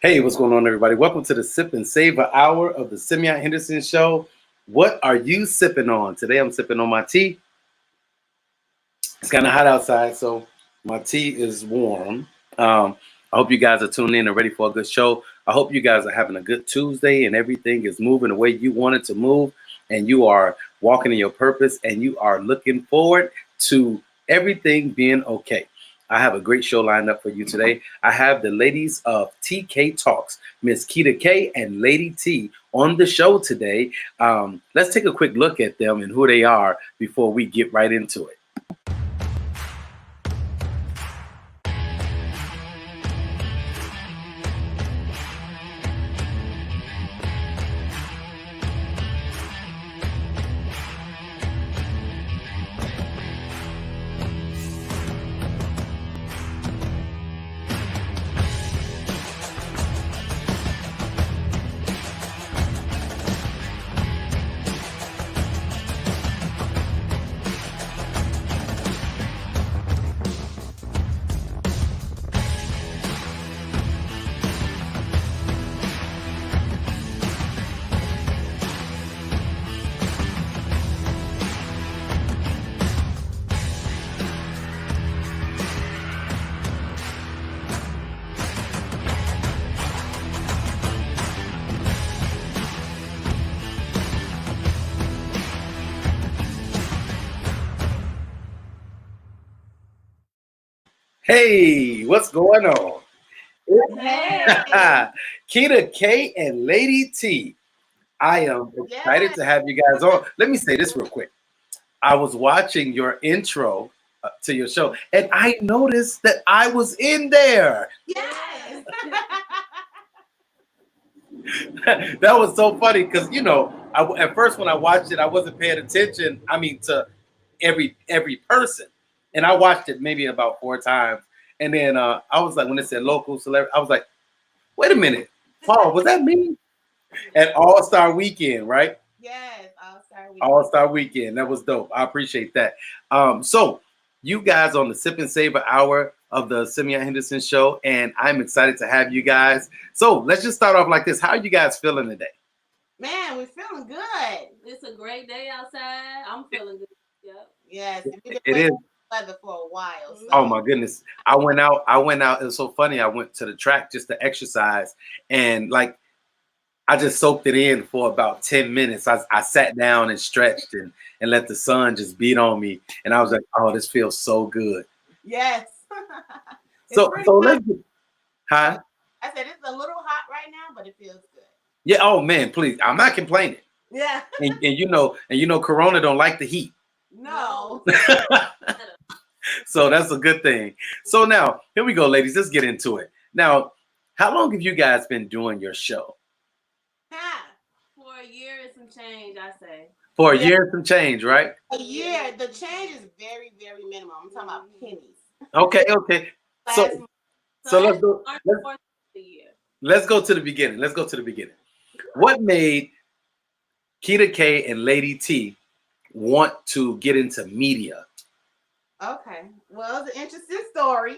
Hey, what's going on, everybody? Welcome to the Sip and Savor hour of the Simeon Show. What are you sipping on? Today I'm sipping on my tea. It's kind of hot outside, so my tea is warm. I hope you guys are tuning in and ready for a good show. I hope you guys are having a good Tuesday and everything is moving the way you want it to move, and you are walking in your purpose and you are looking forward to everything being okay. I have a great show lined up for you today. I have the ladies of TK Talks, Miss Keita K and Lady T, on the show today. Let's take a quick look at them and who they are before we get right into it. Hey, what's going on? Hey. Keita K and Lady T. I am excited to have you guys on. Let me say this real quick. I was watching your intro to your show, and I noticed that I was in there. Yes. That was so funny because at first when I watched it, I wasn't paying attention. I mean, to every person, and I watched it maybe about 4 times, and then I was like, when it said local celebrity, I was like, wait a minute, Paul, was that me? At All Star Weekend, right? Yes, All-Star Weekend. All Star Weekend. That was dope. I appreciate that. So you guys on the Sip and Savor hour of the Simeon Show, and I'm excited to have you guys. So let's just start off like this. How are you guys feeling today? Man, we're feeling good. It's a great day outside. I'm feeling good. Yep. Yes, we've been It waiting is. for weather for a while. So. Oh my goodness. I went out. It was so funny. I went to the track just to exercise, and like I just soaked it in for about 10 minutes. I sat down and stretched and let the sun just beat on me. And I was like, oh, this feels so good. Yes. So let's huh? I said it's a little hot right now, but it feels good. Yeah, oh man, please. I'm not complaining. Yeah. And you know Corona don't like the heat. No. So that's a good thing. So now, here we go, ladies. Let's get into it. Now, how long have you guys been doing your show? For a year and some change, I say. For a year and some change, right? A year. The change is very, very minimal. I'm talking about pennies. Okay. So let's go. Let's go to the beginning. What made Keita K and Lady T want to get into media? Okay. Well, it's an interesting story.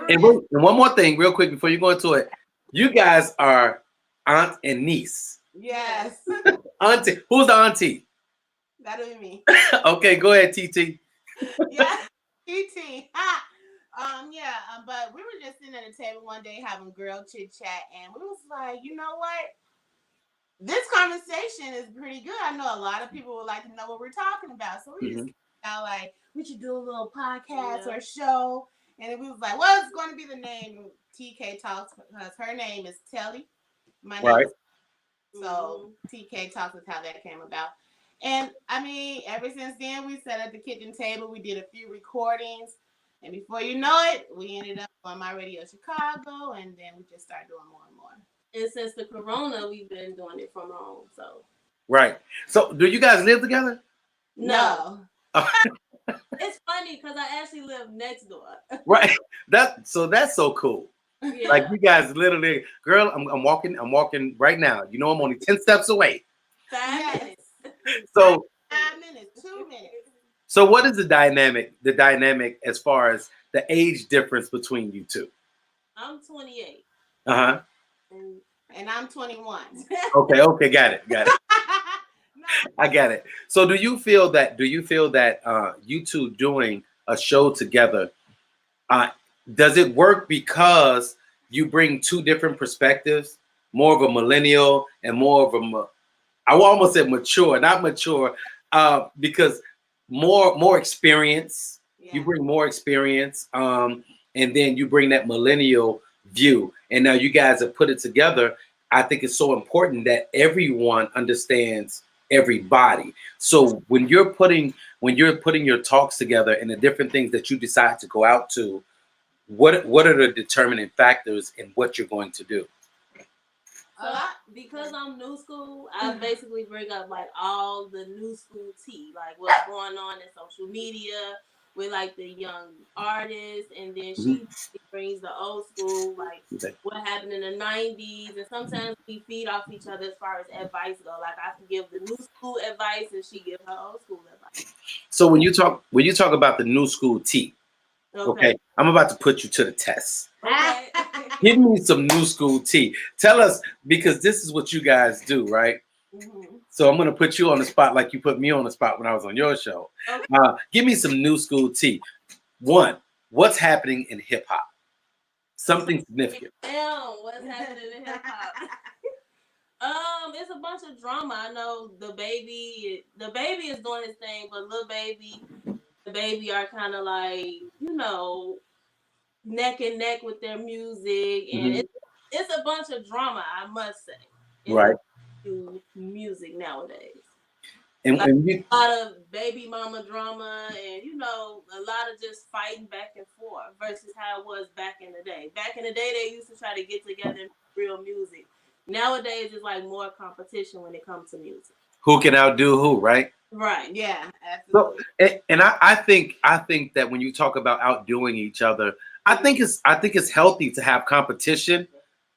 And one more thing, real quick, before you go into it. You guys are aunt and niece. Yes. Auntie. Who's the auntie? That'll be me. Okay, go ahead, TT. Yeah, TT. But we were just sitting at the table one day having girl chit chat, and we was like, you know what? This conversation is pretty good. I know a lot of people would like to know what we're talking about, so we just felt like we should do a little podcast or show, and then we was like, well, it's going to be the name TK Talks because her name is Telly. My name is so TK Talks is how that came about. And I mean, ever since then, we sat at the kitchen table. We did a few recordings. And before you know it, we ended up on My Radio Chicago. And then we just started doing more and more. And since the corona, we've been doing it from home. So. Right. So do you guys live together? No. It's funny because I actually live next door. Right. That's so cool. Yeah. Like you guys literally, girl, I'm walking right now. You know, I'm only 10 steps away. 5 minutes. So 5 minutes, 2 minutes. So what is the dynamic as far as the age difference between you two? I'm 28. Uh-huh. And I'm 21. Okay, got it. No. I got it. So do you feel that you two doing a show together, uh, does it work because you bring two different perspectives, more of a millennial and more of I will almost say mature, not mature, because more experience. Yeah. You bring more experience, and then you bring that millennial view, and now you guys have put it together. I think it's so important that everyone understands everybody. So when you're putting your talks together and the different things that you decide to go out to, what are the determining factors in what you're going to do? So because I'm new school, I basically bring up like all the new school tea, like what's going on in social media with like the young artists, and then she brings the old school, like what happened in the 90s, and sometimes we feed off each other as far as advice go. Like I can give the new school advice and she give her old school advice. So when you talk about the new school tea, okay, I'm about to put you to the test. Okay. Give me some new school tea. Tell us, because this is what you guys do, right? So I'm going to put you on the spot like you put me on the spot when I was on your show. Okay. Give me some new school tea. One, what's happening in hip hop? Something significant. Damn, what's happening in hip hop? It's a bunch of drama. I know the baby is doing his thing, but the baby are kind of like, you know, neck and neck with their music, and it's a bunch of drama, I must say. Right. Music nowadays. And, like a lot of baby mama drama, and you know, a lot of just fighting back and forth versus how it was back in the day. Back in the day, they used to try to get together and make real music. Nowadays, it's like more competition when it comes to music. Who can outdo who, right? Right. Yeah. Absolutely. So, and I think that when you talk about outdoing each other, I think it's healthy to have competition,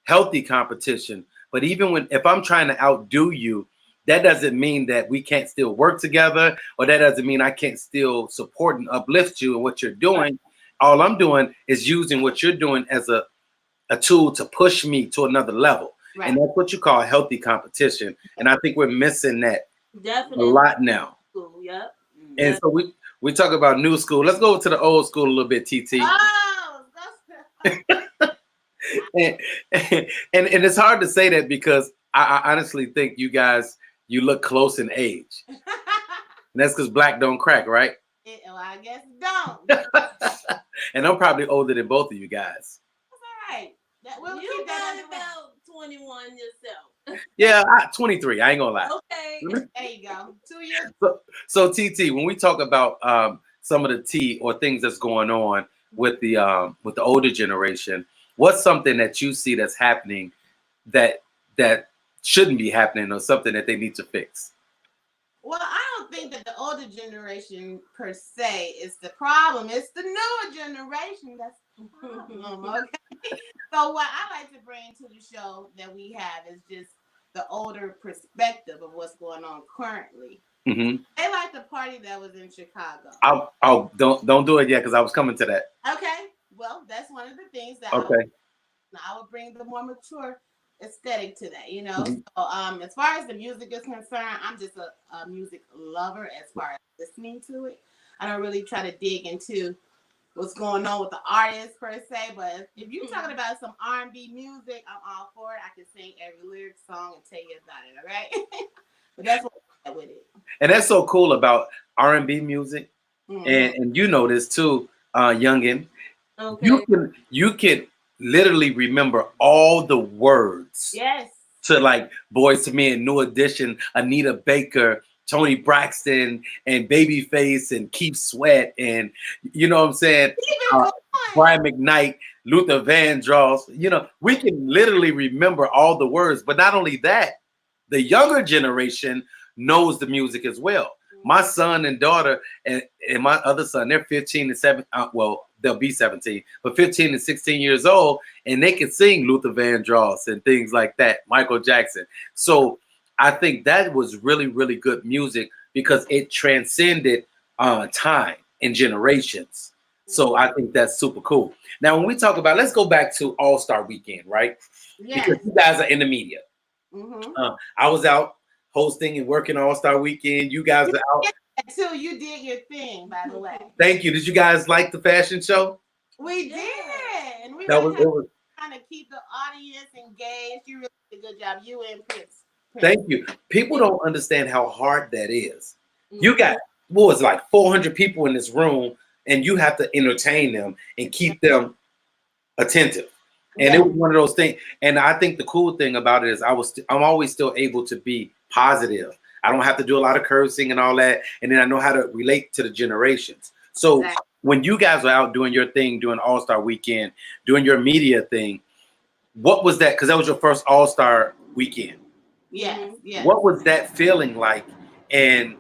healthy competition. But even if I'm trying to outdo you, that doesn't mean that we can't still work together, or that doesn't mean I can't still support and uplift you in what you're doing. All I'm doing is using what you're doing as a tool to push me to another level. Right. And that's what you call healthy competition. And I think we're missing that a lot now. Yep. And so we talk about new school. Let's go to the old school a little bit, TT. Oh, and it's hard to say that because I honestly think you guys, you look close in age. And that's because black don't crack, right? Well, I guess it don't. And I'm probably older than both of you guys. That's all right. You got about 21 yourself. Yeah, 23. I ain't gonna lie. Okay, there you go. 2 years. So TT, when we talk about some of the tea or things that's going on with the older generation, what's something that you see that's happening that shouldn't be happening, or something that they need to fix? Well, I don't think that the older generation per se is the problem. It's the newer generation that's the problem. Okay. So what I like to bring to the show that we have is just the older perspective of what's going on currently. Mm-hmm. They like the party that was in Chicago. Don't do it yet, because I was coming to that. Okay. Well, that's one of the things that I would bring the more mature aesthetic to that, you know. Mm-hmm. So as far as the music is concerned, I'm just a music lover as far as listening to it. I don't really try to dig into what's going on with the artist per se, but if you're talking about some R&B music, I'm all for it. I can sing every lyric song and tell you about it, all right? But that's what I'm with it. And that's so cool about R&B music. Mm-hmm. And you know this too, youngin. Okay. You can literally remember all the words. Yes. To like Boyz II Men, New Edition, Anita Baker, Tony Braxton, and Babyface, and Keith Sweat, and you know what I'm saying, Brian McKnight, Luther Vandross. You know, we can literally remember all the words. But not only that, the younger generation knows the music as well. My son and daughter and my other son, they're 15 and 7. Well, they'll be 17, but 15 and 16 years old, and they can sing Luther Vandross and things like that, Michael Jackson. So I think that was really, really good music because it transcended time and generations. So I think that's super cool. Now, when we talk about, let's go back to All-Star Weekend, right? Because Yes. you guys are in the media. Mm-hmm. I was out hosting and working All-Star Weekend. You guys are out. Until you did your thing, by the way. Thank you. Did you guys like the fashion show? We did. And we That really was, it was. trying to keep the audience engaged. You really did a good job. You and Prince. Thank you. People don't understand how hard that is. Mm-hmm. You got, what was it, like 400 people in this room, and you have to entertain them and keep them attentive. And it was one of those things. And I think the cool thing about it is I'm always still able to be positive. I don't have to do a lot of cursing and all that. And then I know how to relate to the generations. So when you guys were out doing your thing, doing All-Star Weekend, doing your media thing, what was that? Because that was your first All-Star Weekend. Yes, yes. What was that feeling like? And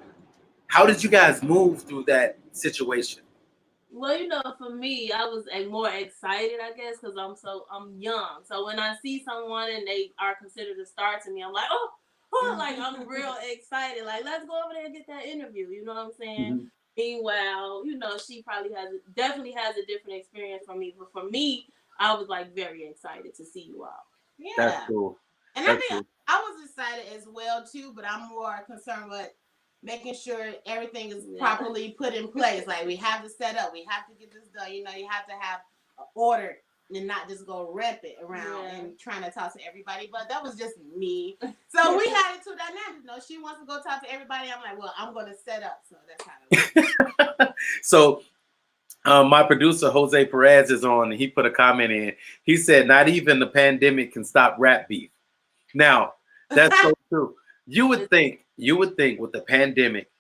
how did you guys move through that situation? Well, you know, for me, I was more excited, I guess, because I'm young. So when I see someone and they are considered a star to me, I'm like, oh, like I'm real excited. Like, let's go over there and get that interview. You know what I'm saying? Mm-hmm. Meanwhile, you know, she probably definitely has a different experience from me. But for me, I was like very excited to see you all. Yeah. That's cool. And That's I think cool. I was excited as well too, but I'm more concerned with making sure everything is properly put in place. Like we have to set up, we have to get this done. You know, you have to have an order and not just go rampant around and trying to talk to everybody. But that was just me. So we had it two dynamics. You know, she wants to go talk to everybody. I'm like, well, I'm going to set up. So that's how it works. So my producer Jose Perez is on, and he put a comment in. He said, "Not even the pandemic can stop rap beef." Now, that's so true. You would think with the pandemic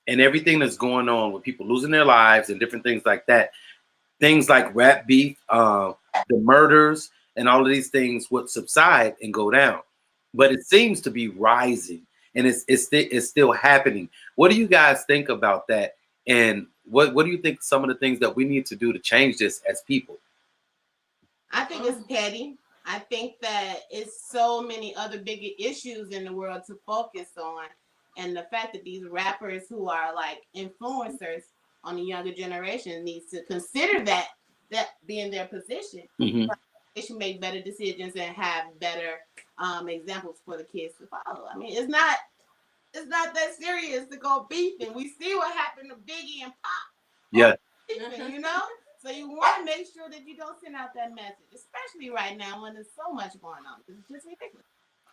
and everything that's going on with people losing their lives and different things like that, things like rap beef, the murders, and all of these things would subside and go down. But it seems to be rising, and it's still happening. What do you guys think about that? And what do you think some of the things that we need to do to change this as people? I think it's petty. I think that it's so many other bigger issues in the world to focus on. And the fact that these rappers who are like influencers on the younger generation needs to consider that being their position. Mm-hmm. They should make better decisions and have better examples for the kids to follow. I mean, it's not that serious to go beefing. We see what happened to Biggie and Pop. Yeah. Beefing, you know? So you want to make sure that you don't send out that message, especially right now when there's so much going on. It's just ridiculous.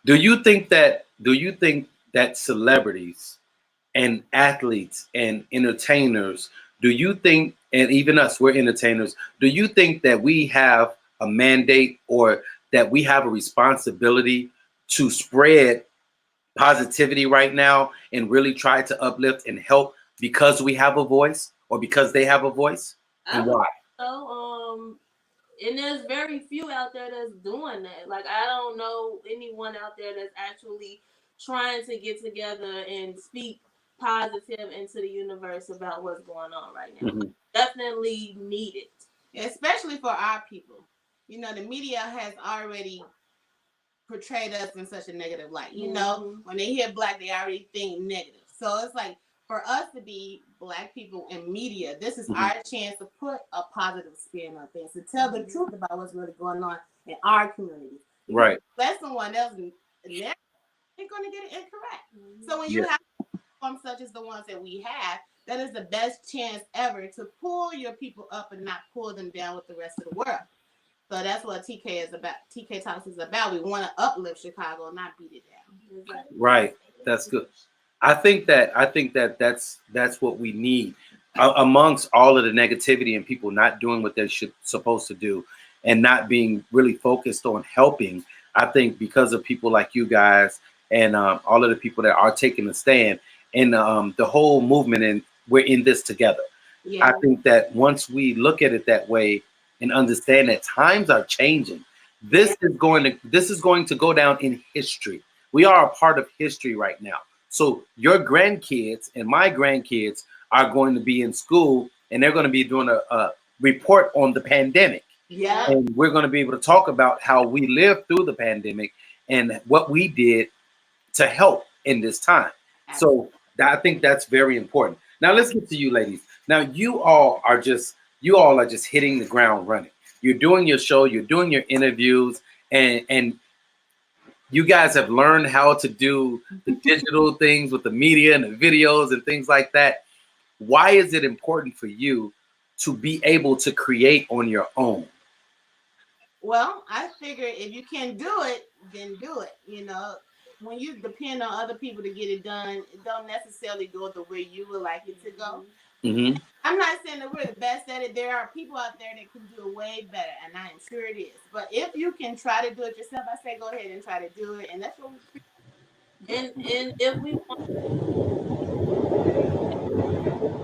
Do you think that celebrities and athletes and entertainers, do you think, and even us, we're entertainers, do you think that we have a mandate or that we have a responsibility to spread positivity right now and really try to uplift and help because we have a voice or because they have a voice? And why? So, and there's very few out there that's doing that. Like, I don't know anyone out there that's actually trying to get together and speak positive into the universe about what's going on right now. Mm-hmm. Definitely needed. Especially for our people. You know, the media has already portrayed us in such a negative light. You know, when they hear black, they already think negative. So it's like, for us to be black people in media, this is our chance to put a positive spin on things, to tell the truth about what's really going on in our community. Right. Let someone else, they're going to get it incorrect. So when you have platforms such as the ones that we have, that is the best chance ever to pull your people up and not pull them down with the rest of the world. So that's what TK is about. TK TALKZ is about. We want to uplift Chicago, not beat it down. Right. That's good. I think that that's what we need amongst all of the negativity and people not doing what they're supposed to do and not being really focused on helping. I think because of people like you guys and all of the people that are taking a stand and the whole movement, and we're in this together. Yeah. I think that once we look at it that way and understand that times are changing, this is going to go down in history. We are a part of history right now. So your grandkids and my grandkids are going to be in school and they're going to be doing a report on the pandemic. Yeah. And we're going to be able to talk about how we lived through the pandemic and what we did to help in this time. So I think that's very important. Now let's get to you ladies. Now you all are just, you all are just hitting the ground running. You're doing your show, you're doing your interviews, and you guys have learned how to do the digital things with the media and the videos and things like that. Why is it important for you to be able to create on your own? Well, I figure if you can do it, then do it. When you depend on other people to get it done, it don't necessarily go the way you would like it to go. Mm-hmm. I'm not saying that we're the best at it. There are people out there that can do it way better, and I am sure it is. But if you can try to do it yourself, I say go ahead and try to do it, and that's what we. And if we want,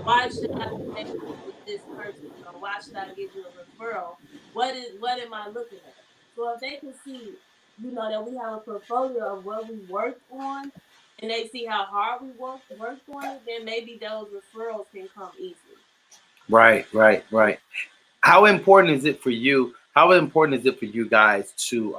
why should I connect with this person, or why should I give you a referral? What am I looking at? So if they can see, that we have a portfolio of what we worked on, and they see how hard we worked on it, then maybe those referrals can come easily. Right. How important is it for you? How important is it for you guys to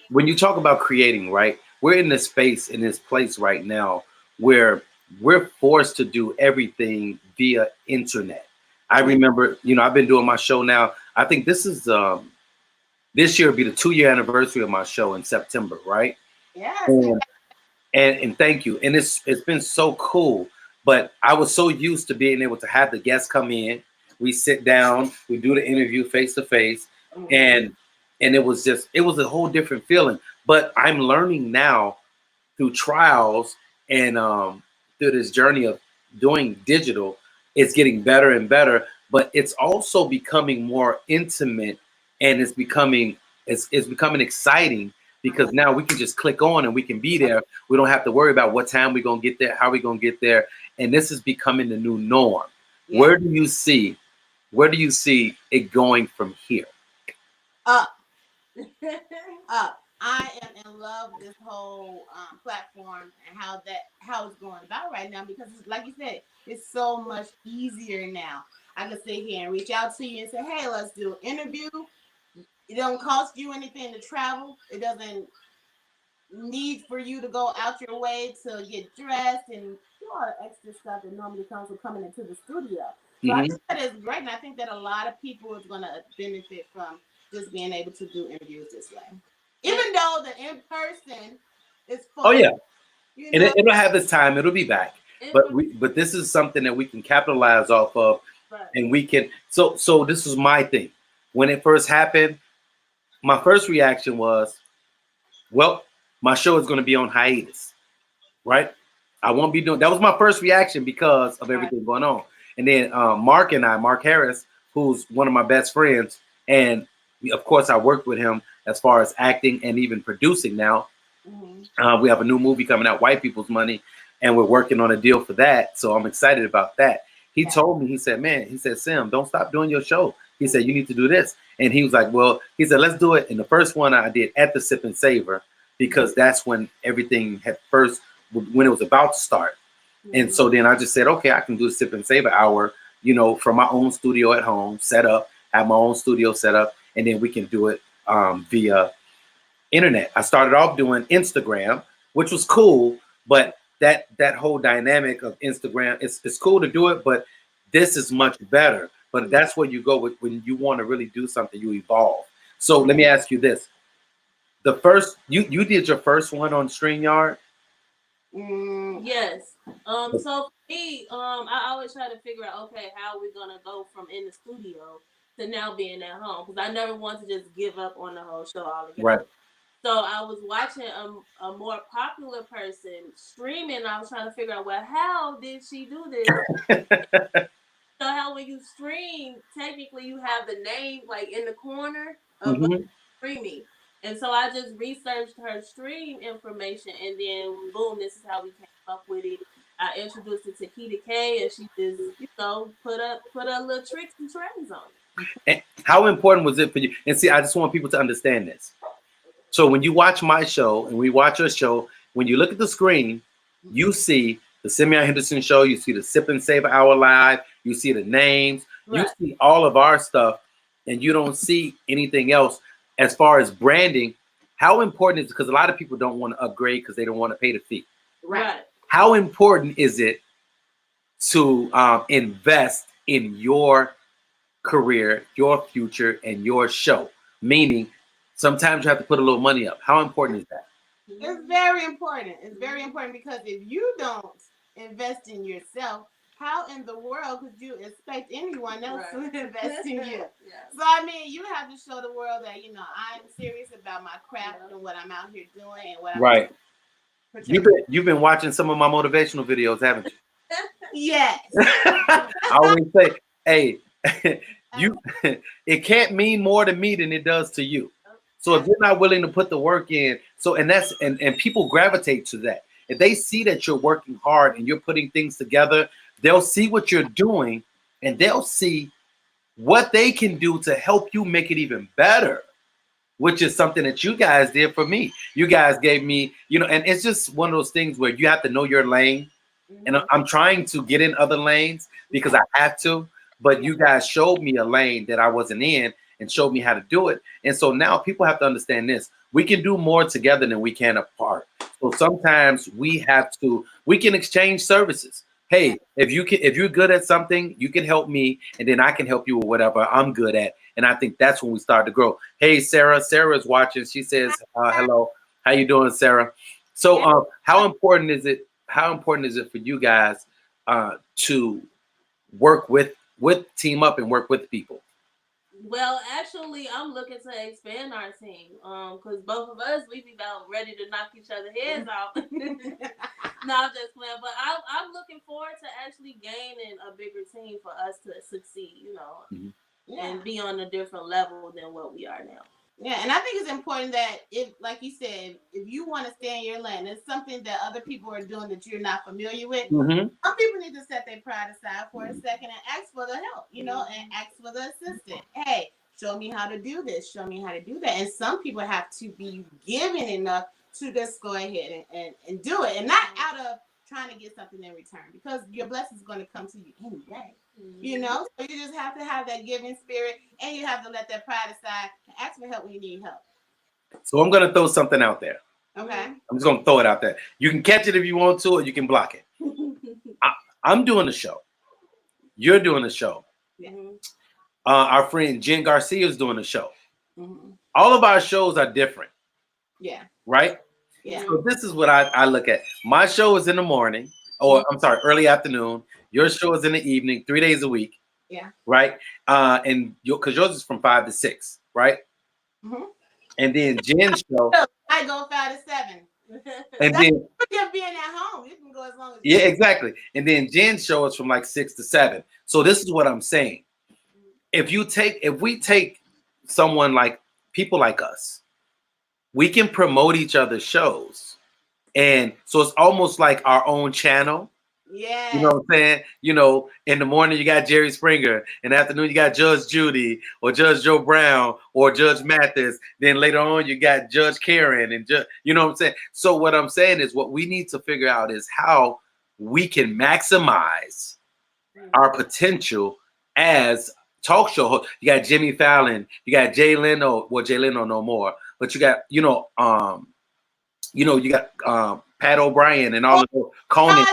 when you talk about creating, right? We're in this space, in this place right now where we're forced to do everything via internet. I remember, I've been doing my show now. I think this year will be the 2-year anniversary of my show in September, right? Yes. And thank you. And it's been so cool. But I was so used to being able to have the guests come in. We sit down, we do the interview face to face, and it was a whole different feeling. But I'm learning now through trials and through this journey of doing digital, it's getting better and better. But it's also becoming more intimate, and it's becoming exciting because now we can just click on and we can be there. We don't have to worry about what time we're gonna get there, how we're gonna get there, and this is becoming the new norm. Yeah. Where do you see it going from here? Up. Up. I am in love with this whole platform and how it's going about right now, because like you said, it's so much easier now. I can sit here and reach out to you and say, hey, let's do an interview. It don't cost you anything to travel. It doesn't need for you to go out your way to get dressed and do all the extra stuff that normally comes with coming into the studio. So I think that is great, and I think that a lot of people is going to benefit from just being able to do interviews this way. Even though the in-person is fun. Oh, yeah. And it'll have its time. It'll be back. But this is something that we can capitalize off of. Right. And we can. So this was my thing. When it first happened, my first reaction was, well, my show is going to be on hiatus. Right? I won't be doing. That was my first reaction because of everything going on. And then Mark Harris, who's one of my best friends, and of course I worked with him as far as acting and even producing now. We have a new movie coming out, White People's Money, and we're working on a deal for that. So I'm excited about that. He told me, he said, Sim, don't stop doing your show. He said, you need to do this. And he was like, well, he said, let's do it. And the first one I did at the Sip and Savor, because that's when everything when it was about to start. And so then I just said, okay, I can do the Sip and Savor hour, from my own studio at home, have my own studio set up, and then we can do it via internet. I started off doing Instagram, which was cool, but that whole dynamic of Instagram, it's cool to do it, but this is much better. But that's where you go with when you want to really do something, you evolve. So let me ask you this. The first, you did your first one on StreamYard? Yes. So for me, I always try to figure out, okay, how we're gonna go from in the studio to now being at home, because I never want to just give up on the whole show altogether. Right. So I was watching a more popular person streaming. I was trying to figure out, well, how did she do this? So how when you stream, technically you have the name like in the corner of streaming. And so I just researched her stream information, and then boom, this is how we came up with it. I introduced it to TK, and she just, put a little tricks and trends on it. And how important was it for you? And see, I just want people to understand this. So when you watch my show and we watch your show, when you look at the screen, you see the Simeon Henderson show, you see the Sip and Savor Hour Live, you see the names, you see all of our stuff, and you don't see anything else. As far as branding, how important is it? Because a lot of people don't want to upgrade because they don't want to pay the fee. Right. How important is it to invest in your career, your future, and your show. Meaning, sometimes you have to put a little money up. How important is that? It's very important. It's very important because if you don't invest in yourself, how in the world could you expect anyone else to invest in you? So I mean, you have to show the world that I'm serious about my craft and what I'm out here doing and what I'm Right. portraying. You've been watching some of my motivational videos, haven't you? Yes. I always say, hey, you it can't mean more to me than it does to you. So if you're not willing to put the work in, and people gravitate to that. If they see that you're working hard and you're putting things together, they'll see what you're doing and they'll see what they can do to help you make it even better, which is something that you guys did for me. You guys gave me, and it's just one of those things where you have to know your lane. And I'm trying to get in other lanes because I have to, but you guys showed me a lane that I wasn't in and showed me how to do it. And so now people have to understand this. We can do more together than we can apart. So sometimes we can exchange services. Hey, if you're good at something, you can help me and then I can help you with whatever I'm good at. And I think that's when we start to grow. Hey, Sarah's watching. She says, hello. How you doing, Sarah? So how important is it for you guys to work with team up and work with people? Well, actually, I'm looking to expand our team because both of us, we be about ready to knock each other's heads off. No, I'm just playing. But I'm looking forward to actually gaining a bigger team for us to succeed, and be on a different level than what we are now. Yeah, and I think it's important that if, like you said, if you want to stay in your lane, it's something that other people are doing that you're not familiar with. Some people need to set their pride aside for a second and ask for the help, and ask for the assistant. Hey, show me how to do this. Show me how to do that. And some people have to be given enough to just go ahead and do it, and not out of trying to get something in return, because your blessing is going to come to you anyway. So you just have to have that giving spirit, and you have to let that pride aside and ask for help when you need help. So I'm gonna throw something out there. Okay. I'm just gonna throw it out there. You can catch it if you want to, or you can block it. I'm doing the show. You're doing the show. Yeah. Our friend Jen Garcia is doing the show. All of our shows are different. Yeah. Right? Yeah. So this is what I look at. My show is in the morning, or I'm sorry, early afternoon. Your show is in the evening, 3 days a week. Yeah. Right? And because yours is from 5 to 6, right? And then Jen's show. I go 5 to 7. And then you're being at home, you can go as long as you exactly. And then Jen's show is from like 6 to 7. So this is what I'm saying. If we take someone like people like us, we can promote each other's shows. And so it's almost like our own channel. Yeah. You know what I'm saying? In the morning you got Jerry Springer, in the afternoon you got Judge Judy or Judge Joe Brown or Judge Mathis. Then later on you got Judge Karen and you know what I'm saying? So what I'm saying is what we need to figure out is how we can maximize our potential as talk show host. You got Jimmy Fallon, you got Jay Leno, well Jay Leno no more, but you got you got Pat O'Brien and all of those Conan.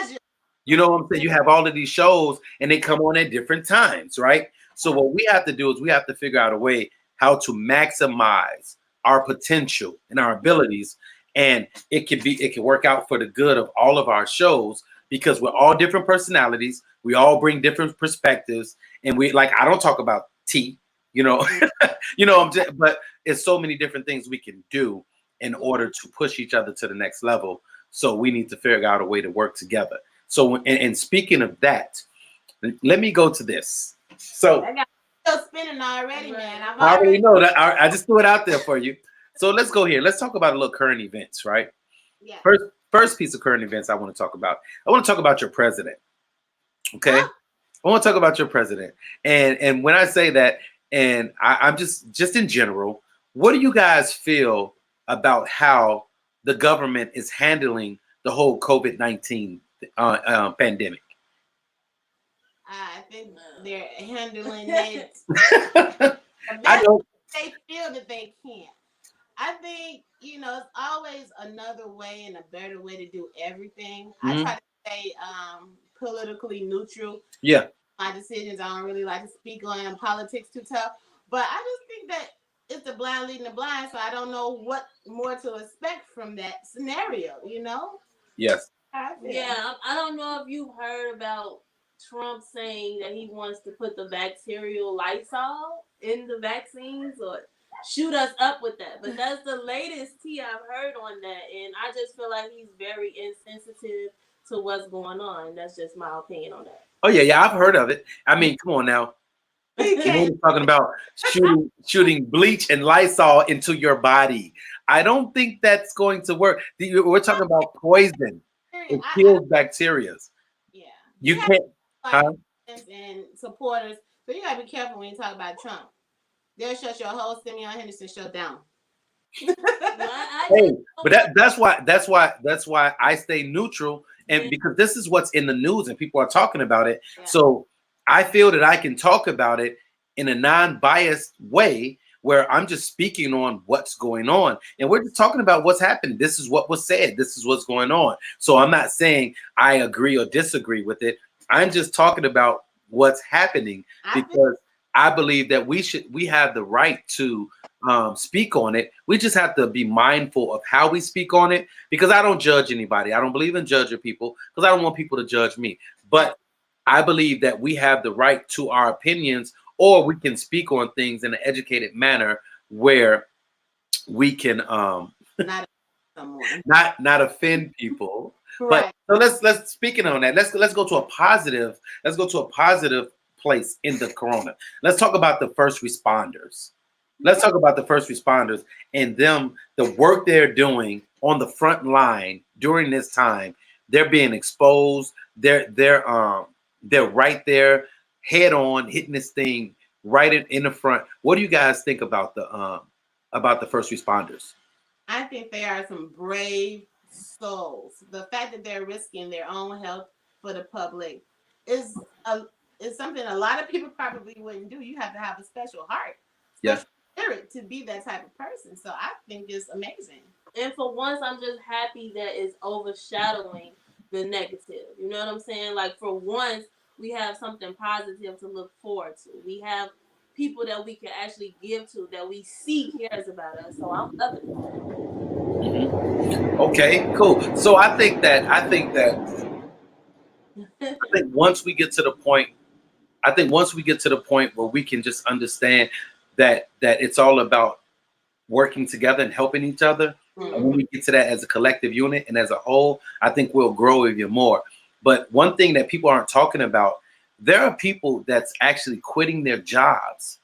You know what I'm saying? You have all of these shows and they come on at different times, right? So what we have to do is we have to figure out a way how to maximize our potential and our abilities. And it can work out for the good of all of our shows because we're all different personalities. We all bring different perspectives. And I don't talk about tea, but it's so many different things we can do in order to push each other to the next level. So we need to figure out a way to work together. So, and speaking of that, let me go to this. So, I got still spinning already, man. I already know that. I just threw it out there for you. So let's go here. Let's talk about a little current events, right? Yeah. First piece of current events I want to talk about. I want to talk about your president. Okay. I want to talk about your president. And when I say that, and I'm just in general, what do you guys feel about how the government is handling the whole COVID-19 pandemic? I think they're handling it. I don't. They feel that they can't. I think it's always another way and a better way to do everything. I try to stay politically neutral. Yeah. my decisions. I don't really like to speak on politics too tough, but I just think that it's the blind leading the blind, so I don't know what more to expect from that scenario. You know? Yes. Yeah, I don't know if you've heard about Trump saying that he wants to put the bacterial Lysol in the vaccines or shoot us up with that. But that's the latest tea I've heard on that, and I just feel like he's very insensitive to what's going on. That's just my opinion on that. Oh yeah, I've heard of it. I mean, come on now. We're talking about shooting bleach and Lysol into your body. I don't think that's going to work. We're talking about poison. It kills bacteria. Yeah. You can't. Huh? And supporters, so you gotta be careful when you talk about Trump. They'll shut your whole Simeon Henderson show down. Hey, but that's why I stay neutral, and because this is what's in the news and people are talking about it. Yeah. So I feel that I can talk about it in a non-biased way where I'm just speaking on what's going on, and we're just talking about what's happening. This is what was said. This is what's going on. So I'm not saying I agree or disagree with it. I'm just talking about what's happening because I believe that we have the right to speak on it. We just have to be mindful of how we speak on it, because I don't judge anybody. I don't believe in judging people because I don't want people to judge me. But I believe that we have the right to our opinions, or we can speak on things in an educated manner where we can not offend people. Right. But so let's speaking on that. Let's go to a positive. Let's go to a positive place in the corona. Let's talk about the first responders. Let's talk about the first responders and them, the work they're doing on the front line during this time. They're being exposed. They're right there, head on, hitting this thing right in the front. What do you guys think about the first responders? I think they are some brave souls. The fact that they're risking their own health for the public is something a lot of people probably wouldn't do. You have to have a special heart, special spirit to be that type of person. So I think it's amazing. And for once, I'm just happy that it's overshadowing the negative. You know what I'm saying? Like, for once, we have something positive to look forward to. We have people that we can actually give to, that we see cares about us. So I'm loving it. Mm-hmm. Okay, cool. So I think once we get to the point, where we can just understand that it's all about working together and helping each other. Mm-hmm. And when we get to that as a collective unit and as a whole, I think we'll grow even more. But one thing that people aren't talking about, there are people that's actually quitting their jobs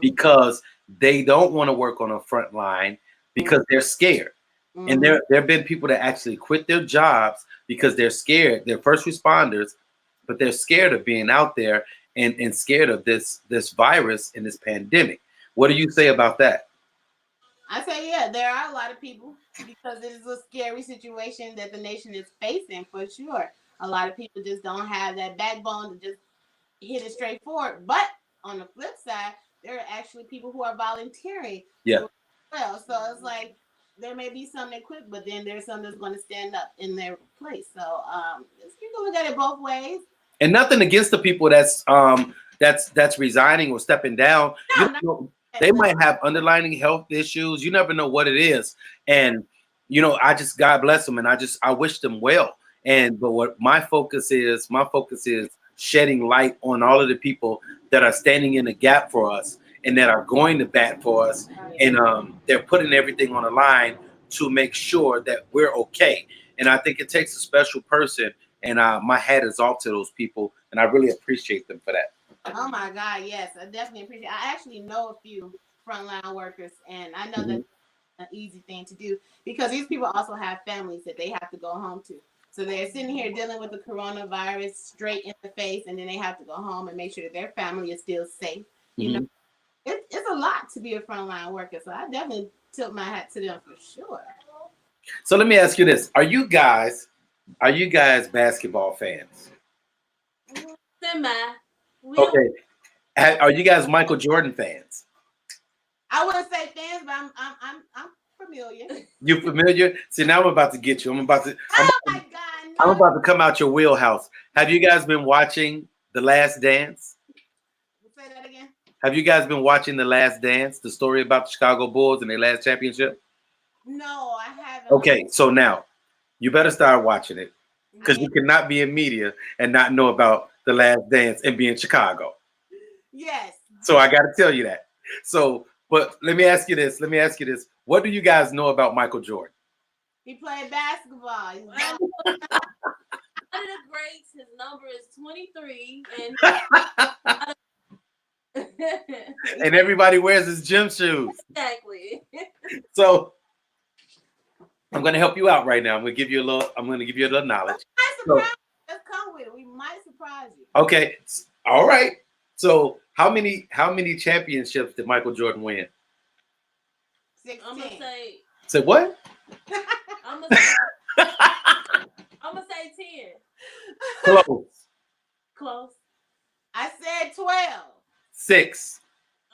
because they don't want to work on a front line because they're scared. And there have been people that actually quit their jobs because they're scared. They're first responders, but they're scared of being out there and scared of this virus and this pandemic. What do you say about that? I say, yeah, there are a lot of people, because it is a scary situation that the nation is facing, for sure. A lot of people just don't have that backbone to just hit it straight forward. But on the flip side, there are actually people who are volunteering. Yeah. Well, so it's like there may be some that quit, but then there's some that's going to stand up in their place. So you can look at it both ways. And nothing against the people that's resigning or stepping down. No, they might have underlying health issues. You never know what it is. And I just, God bless them, and I wish them well. But what my focus is shedding light on all of the people that are standing in the gap for us and that are going to bat for us. And they're putting everything on the line to make sure that we're okay. And I think it takes a special person. And my hat is off to those people. And I really appreciate them for that. Oh my God, yes, I definitely appreciate it. I actually know a few frontline workers, and I know that's an easy thing to do, because these people also have families that they have to go home to. So they're sitting here dealing with the coronavirus straight in the face, and then they have to go home and make sure that their family is still safe. You know, it's a lot to be a frontline worker. So I definitely tilt my hat to them for sure. So let me ask you this: Are you guys basketball fans? Semi. Okay. Are you guys Michael Jordan fans? I wouldn't say fans, but I'm familiar. You familiar? See, now I'm about to get you. I'm about to come out your wheelhouse. Have you guys been watching The Last Dance? Say that again. Have you guys been watching The Last Dance, the story about the Chicago Bulls and their last championship? No, I haven't. Okay, so now you better start watching it because Yeah. you cannot be in media and not know about The Last Dance and be in Chicago. Yes. So I got to tell you that. So, but let me ask you this. What do you guys know about Michael Jordan? He played basketball. He's One of the greats. His number is 23, And everybody wears his gym shoes. exactly. So I'm going to help you out right now. I'm going to give you a little knowledge. Just come with it. We might surprise you. Okay. All right. So how many championships did Michael Jordan win? 16. I'm gonna say. Say what? I'm gonna say 10. Close. Close. I said 12. 6.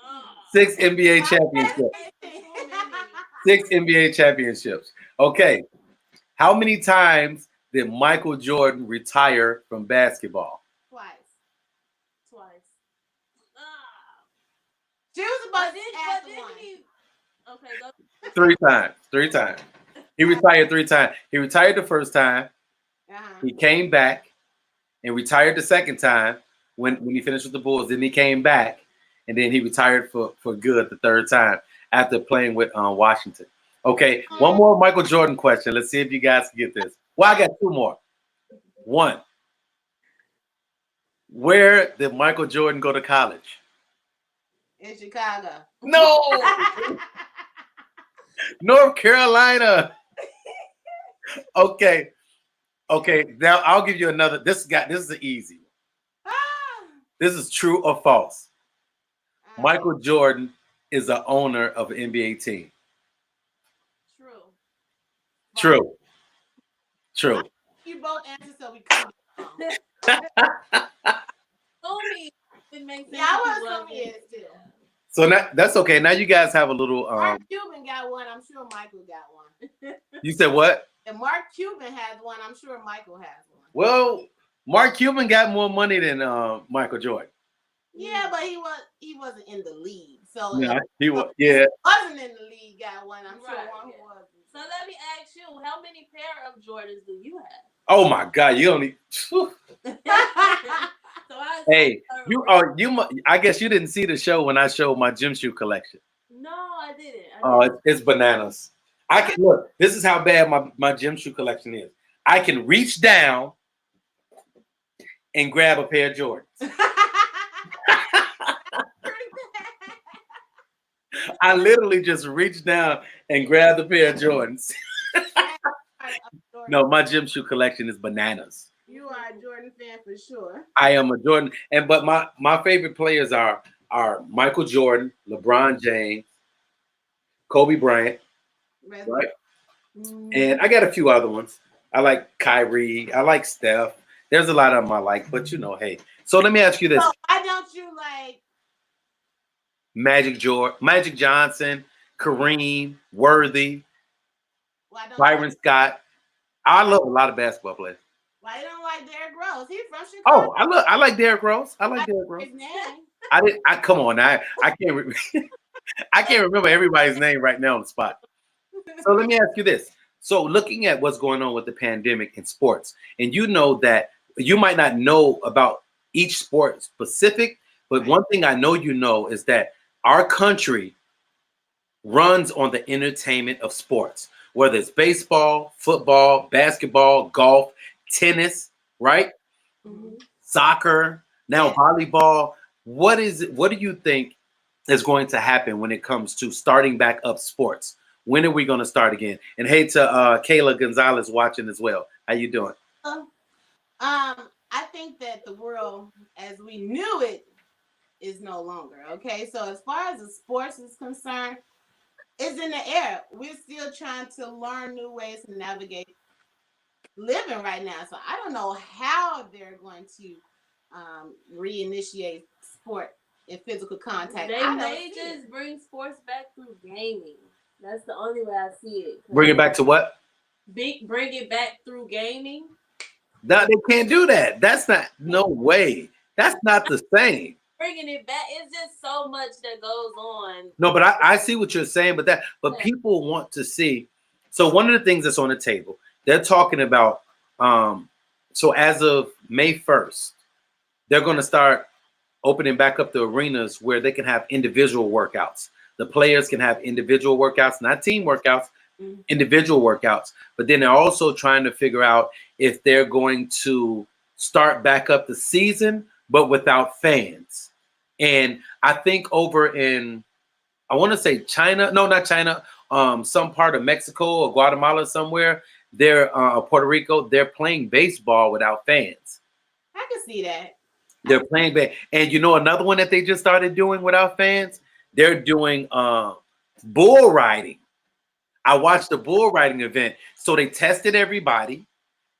Oh. 6 NBA championships. 6 NBA championships. Okay. How many times did Michael Jordan retire from basketball? Twice. Ah. She was supposed to ask But one. Okay, go. 3 times. 3 times. He retired 3 times. He retired the first time. He came back and retired the second time when he finished with the Bulls. Then he came back and then he retired for good the third time after playing with Washington. Okay, one more Michael Jordan question. Let's see if you guys can get this. Well, I got 2 more. 1. Where did Michael Jordan go to college? In Chicago. No, North Carolina. Okay. Now I'll give you another. This is an easy one. This is true or false. Michael Jordan is the owner of an NBA team. True. You both answered, so we couldn't. Yeah, I was some years too. So that's okay. Now you guys have a little. Mark Cuban got one. I'm sure Michael got one. You said what? And Mark Cuban has one. I'm sure Michael has one. Well, Mark Cuban got more money than Michael Jordan. Yeah, but he wasn't in the league. So yeah, he was. Yeah, wasn't in the league. Got one. I'm sure one who wasn't. So let me ask you, how many pair of Jordans do you have? Oh my God, you only. Hey, I guess you didn't see the show when I showed my gym shoe collection. No, I didn't. It's bananas. I can look. This is how bad my gym shoe collection is. I can reach down and grab a pair of Jordans. I literally just reached down and grabbed a pair of Jordans. No, my gym shoe collection is bananas. You are a Jordan fan for sure. I am a Jordan, but my favorite players are Michael Jordan, LeBron James, Kobe Bryant, right? And I got a few other ones. I like Kyrie. I like Steph. There's a lot of them I like, but hey. So let me ask you this: so why don't you like Magic Johnson, Kareem, Worthy, Byron Scott? I love a lot of basketball players. Why you don't like Derrick Rose? He's from Chicago. Oh, I like Derrick Rose. I like Derrick Rose. His name. Come on, I can't. I can't remember everybody's name right now on the spot. So let me ask you this. So looking at what's going on with the pandemic in sports, and you know that you might not know about each sport specific, but one thing I know is that our country runs on the entertainment of sports, whether it's baseball, football, basketball, golf, tennis, right? Mm-hmm. Soccer, now volleyball. What do you think is going to happen when it comes to starting back up sports? When are we going to start again? And hey to Kayla Gonzalez watching as well. How you doing? I think that the world as we knew it is no longer. Okay, so as far as the sports is concerned, it's in the air. We're still trying to learn new ways to navigate living right now. So I don't know how they're going to reinitiate sport and physical contact. They may just bring sports back through gaming. That's the only way I see it. Bring it back to what? Bring it back through gaming. No, they can't do that. That's not. No way. That's not the same. Bringing it back. It's just so much that goes on. No, but I see what you're saying, but people want to see. So one of the things that's on the table, they're talking about. So as of May 1st, they're going to start opening back up the arenas where they can have individual workouts. The players can have individual workouts, not team workouts, individual workouts. But then they're also trying to figure out if they're going to start back up the season, but without fans. And I think over in, I want to say China, no, not China, some part of Mexico or Guatemala somewhere, they're Puerto Rico, they're playing baseball without fans. I can see that. They're playing back. And you know another one that they just started doing without fans? They're doing bull riding. I watched the bull riding event. So they tested everybody,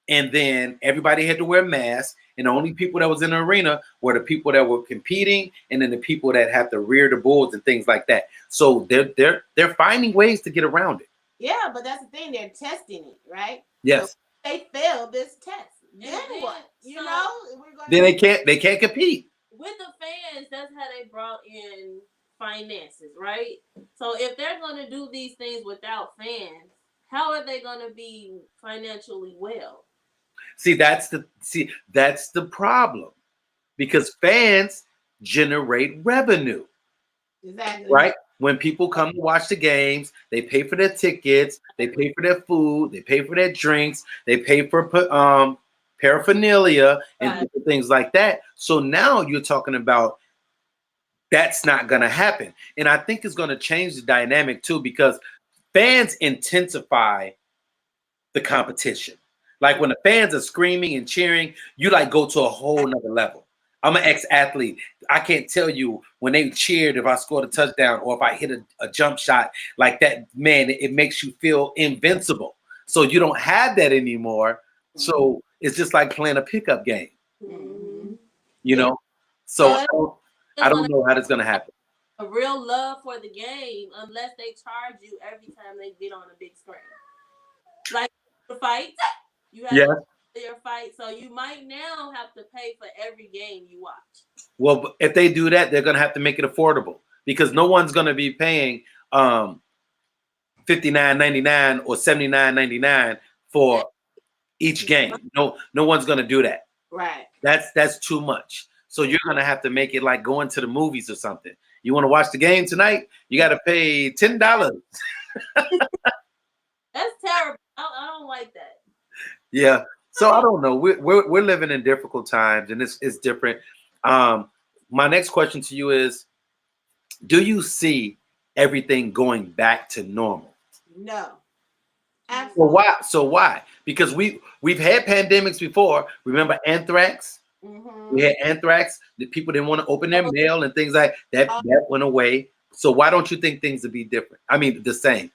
and then everybody had to wear masks. And the only people that was in the arena were the people that were competing, and then the people that have to rear the bulls and things like that. So they're finding ways to get around it. Yeah, but that's the thing. They're testing it, right? Yes. So they failed this test. Then what? You know, then they can't compete. With the fans, that's how they brought in finances, right? So if they're going to do these things without fans, how are they going to be financially well? See, that's the problem, because fans generate revenue. Exactly. Right? When people come to watch the games, they pay for their tickets, they pay for their food, they pay for their drinks, they pay for paraphernalia and things like that. So now you're talking about that's not going to happen. And I think it's going to change the dynamic too, because fans intensify the competition. Like when the fans are screaming and cheering, you like go to a whole nother level. I'm an ex-athlete. I can't tell you when they cheered if I scored a touchdown or if I hit a jump shot like that, man, it makes you feel invincible. So you don't have that anymore. So it's just like playing a pickup game. You know? So I don't know how that's going to happen. A real love for the game unless they charge you every time they get on a big screen. Like the fights, you have your fight, so you might now have to pay for every game you watch. Well, if they do that, they're going to have to make it affordable, because no one's going to be paying $59.99 or $79.99 for each game. No one's going to do that. Right. That's too much. So you're going to have to make it like going to the movies or something. You want to watch the game tonight? You got to pay $10. That's terrible. I don't like that. Yeah. So I don't know. We're living in difficult times, and it's different. My next question to you is: do you see everything going back to normal? No. Absolutely. Well, why? So why? Because we've had pandemics before. Remember anthrax? We had anthrax. The people didn't want to open their mail and things like that. That went away. So why don't you think things would be different? I mean, the same.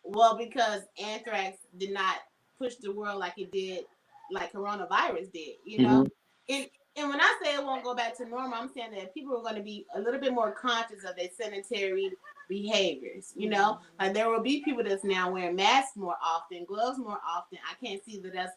Well, because anthrax did not push the world like it did, like coronavirus did, you know? And when I say it won't go back to normal, I'm saying that people are going to be a little bit more conscious of their sanitary behaviors, you know? Like there will be people that's now wearing masks more often, gloves more often. I can't see that that's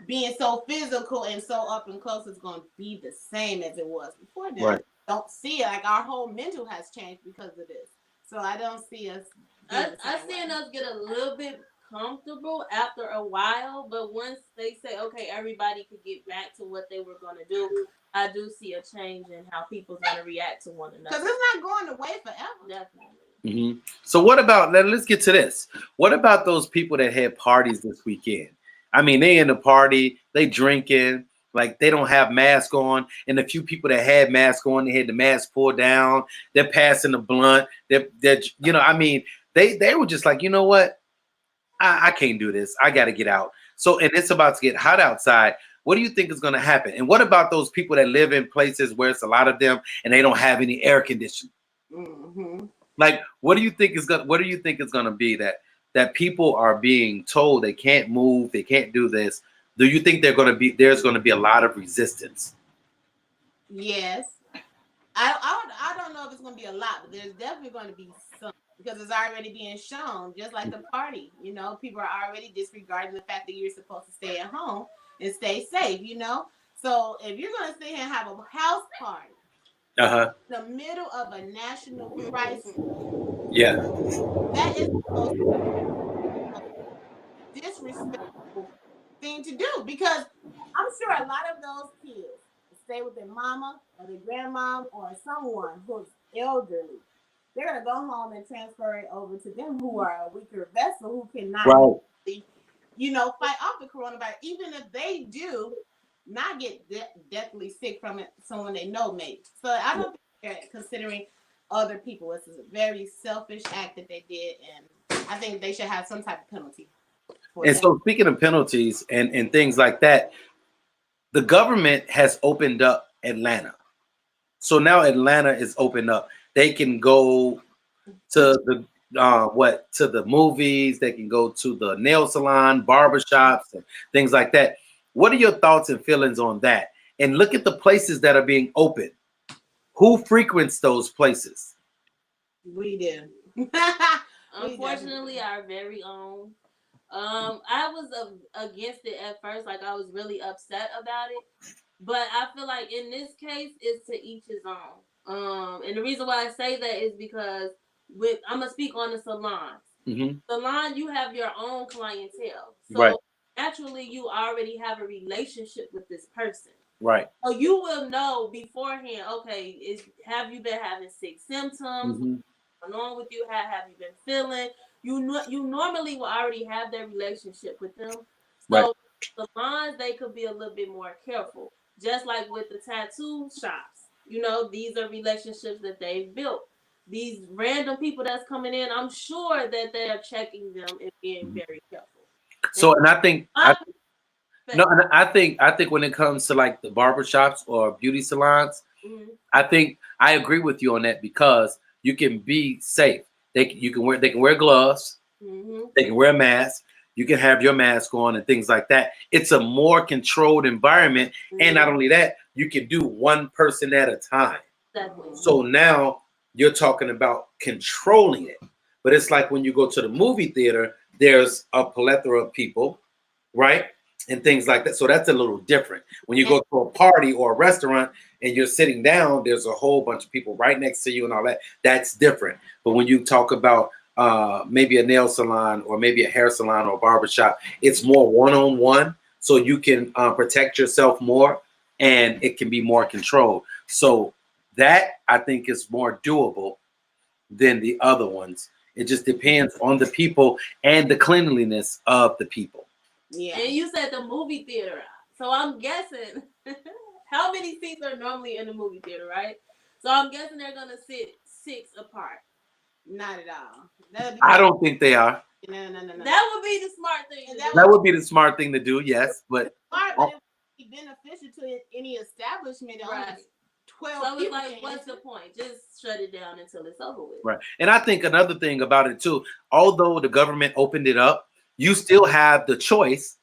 being so physical and so up and close is going to be the same as it was before then. Right. Don't see it. Like our whole mental has changed because of this. So I don't see us. I seen us get a little bit comfortable after a while, but once they say, okay, everybody could get back to what they were going to do, I do see a change in how people's going to react to one another. Because it's not going away forever. Definitely. So what about, let's get to this. What about those people that had parties this weekend? I mean, they in the party, they drinking, like they don't have masks on. And the few people that had masks on, they had the mask pulled down. They're passing the blunt. They're you know, I mean, they were just like, you know what? I can't do this. I got to get out. So, and it's about to get hot outside. What do you think is going to happen? And what about those people that live in places where it's a lot of them and they don't have any air conditioning? Like, what do you think is going to be that people are being told they can't move, they can't do this? Do you think there's going to be a lot of resistance? Yes. I don't know if it's going to be a lot, but there's definitely going to be some, because it's already being shown, just like the party. You know, people are already disregarding the fact that you're supposed to stay at home and stay safe, you know? So if you're gonna sit here and have a house party Uh-huh. in the middle of a national crisis, Yeah. that is the most disrespectful thing to do, because I'm sure a lot of those kids stay with their mama or their grandma or someone who's elderly. They're gonna go home and transfer it over to them who are a weaker vessel who cannot, Right. fight off the coronavirus. Even if they do not get deathly sick from it, someone they know maybe. So I don't think they're considering other people. This is a very selfish act that they did, and I think they should have some type of penalty for And that. so speaking of penalties and things like that, the government has opened up Atlanta. So now Atlanta is opened up. They can go to the to the movies. They can go to the nail salon, barbershops, and things like that. What are your thoughts and feelings on that? And look at the places that are being opened. Who frequents those places? We do. Unfortunately, our very own. I was against it at first. Like, I was really upset about it. But I feel like in this case, it's to each his own. And the reason why I say that is because I'm gonna speak on the salons. Mm-hmm. Salon, you have your own clientele, so Right. naturally you already have a relationship with this person. Right. So you will know beforehand. Okay, have you been having sick symptoms? Mm-hmm. What's going on with you? How have you been feeling? You normally will already have that relationship with them. Right. So salons, they could be a little bit more careful. Just like with the tattoo shops, these are relationships that they've built. These random people that's coming in, I'm sure that they're checking them and being very careful. So, and I think no, and I think when it comes to like the barbershops or beauty salons, I think I agree with you on that because you can be safe. They can wear gloves, they can wear a mask, you can have your mask on and things like that. It's a more controlled environment, and not only that, you can do one person at a time. Exactly. So now you're talking about controlling it. But it's like when you go to the movie theater, there's a plethora of people, right? And things like that. So that's a little different. When you go to a party or a restaurant and you're sitting down, there's a whole bunch of people right next to you and all that. That's different. But when you talk about maybe a nail salon or maybe a hair salon or a barbershop, it's more one-on-one. So you can protect yourself more and it can be more controlled. So that I think is more doable than the other ones. It just depends on the people and the cleanliness of the people. Yeah. And you said the movie theater. So I'm guessing how many seats are normally in the movie theater, right? So I'm guessing they're going to sit 6 apart. Not at all. I don't think they are. No. That would be the smart thing. That would be the smart thing to do, yes. But smart, but it would be beneficial to any establishment. Right. 12 so it's like, what's the point? Just shut it down until it's over with. Right. And I think another thing about it too, although the government opened it up, you still have the choice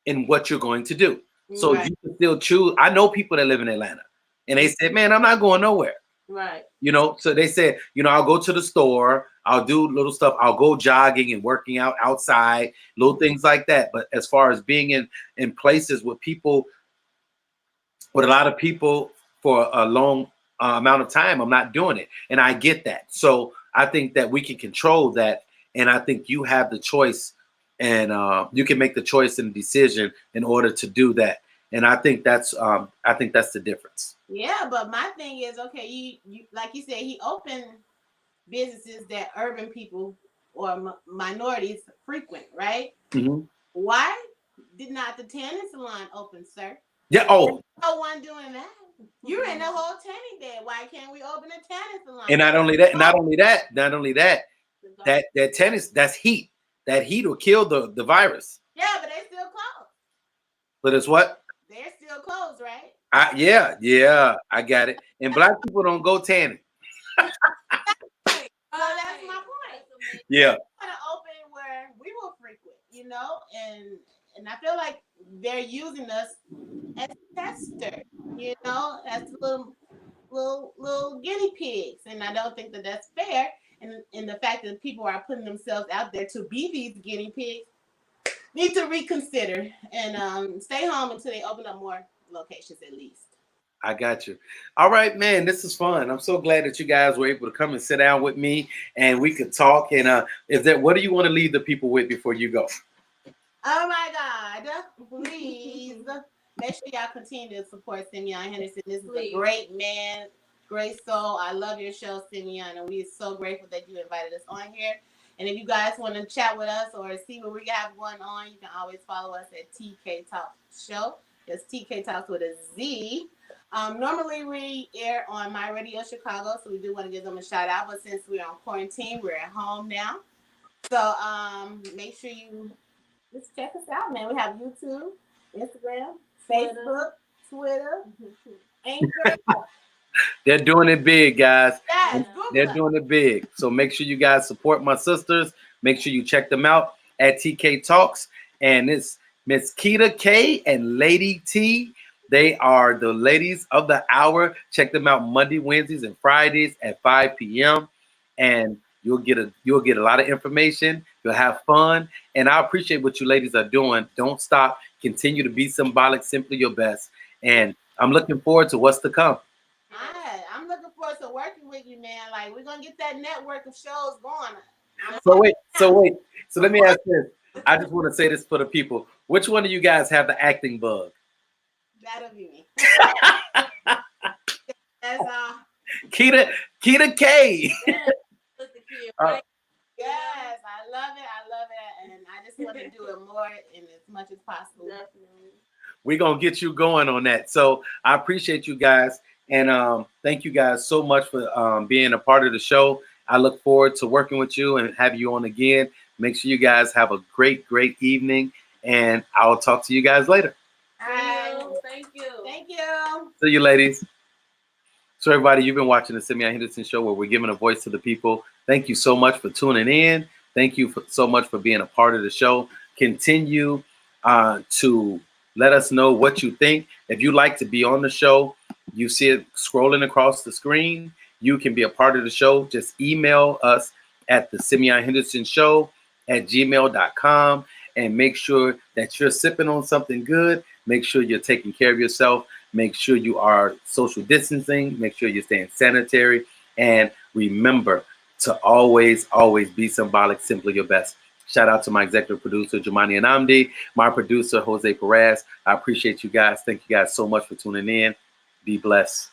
in what you're going to do. So you can still choose. I know people that live in Atlanta and they said, man, I'm not going nowhere. Right. So they said, I'll go to the store, I'll do little stuff, I'll go jogging and working out outside, little things like that. But as far as being in places with people, with a lot of people for a long amount of time, I'm not doing it. And I get that. So I think that we can control that. And I think you have the choice and you can make the choice and decision in order to do that. And I think that's the difference. Yeah, but my thing is, okay, you like you said, he opened businesses that urban people or minorities frequent, right? Mm-hmm. Why did not the tanning salon open, sir? Yeah. Oh, no one doing that. You're in the whole tanning bed. Why can't we open a tanning salon? And not only that, that tennis, that's heat. That heat will kill the virus. Yeah, but they still closed. But it's what? They're still closed, right? Yeah, I got it. And black people don't go tanning. So that's my point. Yeah. We want to open where we will frequent, and I feel like they're using us as tester, as little guinea pigs, and I don't think that that's fair. And the fact that people are putting themselves out there to be these guinea pigs need to reconsider and stay home until they open up more locations at least. I got you. All right, man. This is fun. I'm so glad that you guys were able to come and sit down with me and we could talk. And what do you want to leave the people with before you go? Oh my God! Please make sure y'all continue to support Simeon Henderson. This is a great man, great soul. I love your show, Simeon, and we're so grateful that you invited us on here. And if you guys want to chat with us or see what we have going on, you can always follow us at TK Talk Show. It's TK Talks with a Z. Normally we air on My Radio Chicago, so we do want to give them a shout out. But since we're on quarantine, we're at home now. So make sure you just check us out, man. We have YouTube, Instagram, Facebook, Twitter, Anchor. They're doing it big, guys. Yes, They're doing it big. So make sure you guys support my sisters. Make sure you check them out at TK Talks. And it's Miss Keita K and Lady T. They are the ladies of the hour. Check them out Monday, Wednesdays, and Fridays at 5 p.m. And you'll get a lot of information. You'll have fun. And I appreciate what you ladies are doing. Don't stop. Continue to be symbolic, simply your best. And I'm looking forward to what's to come. I'm looking forward to working with you, man. Like, we're gonna get that network of shows going. So let me ask this. I just want to say this for the people. Which one of you guys have the acting bug? That'll be me. That's Keita K. Yes, I love it, and I just want to do it more and as much as possible. Definitely. We're gonna get you going on that. So I appreciate you guys, and thank you guys so much for being a part of the show. I look forward to working with you and have you on again. Make sure you guys have a great evening, and I'll talk to you guys later. Thank you. Thank you. See you, ladies. So everybody, you've been watching the Simeon Henderson Show, where we're giving a voice to the people. Thank you so much for tuning in. Thank you so much for being a part of the show. Continue to let us know what you think. If you'd like to be on the show, you see it scrolling across the screen. You can be a part of the show. Just email us at the Simeon Henderson Show at gmail.com, and make sure that you're sipping on something good. Make sure you're taking care of yourself. Make sure you are social distancing. Make sure you're staying sanitary. And remember to always be symbolic, simply your best. Shout out to my executive producer, Jumani Anamdi, my producer, Jose Perez. I appreciate you guys. Thank you guys so much for tuning in. Be blessed.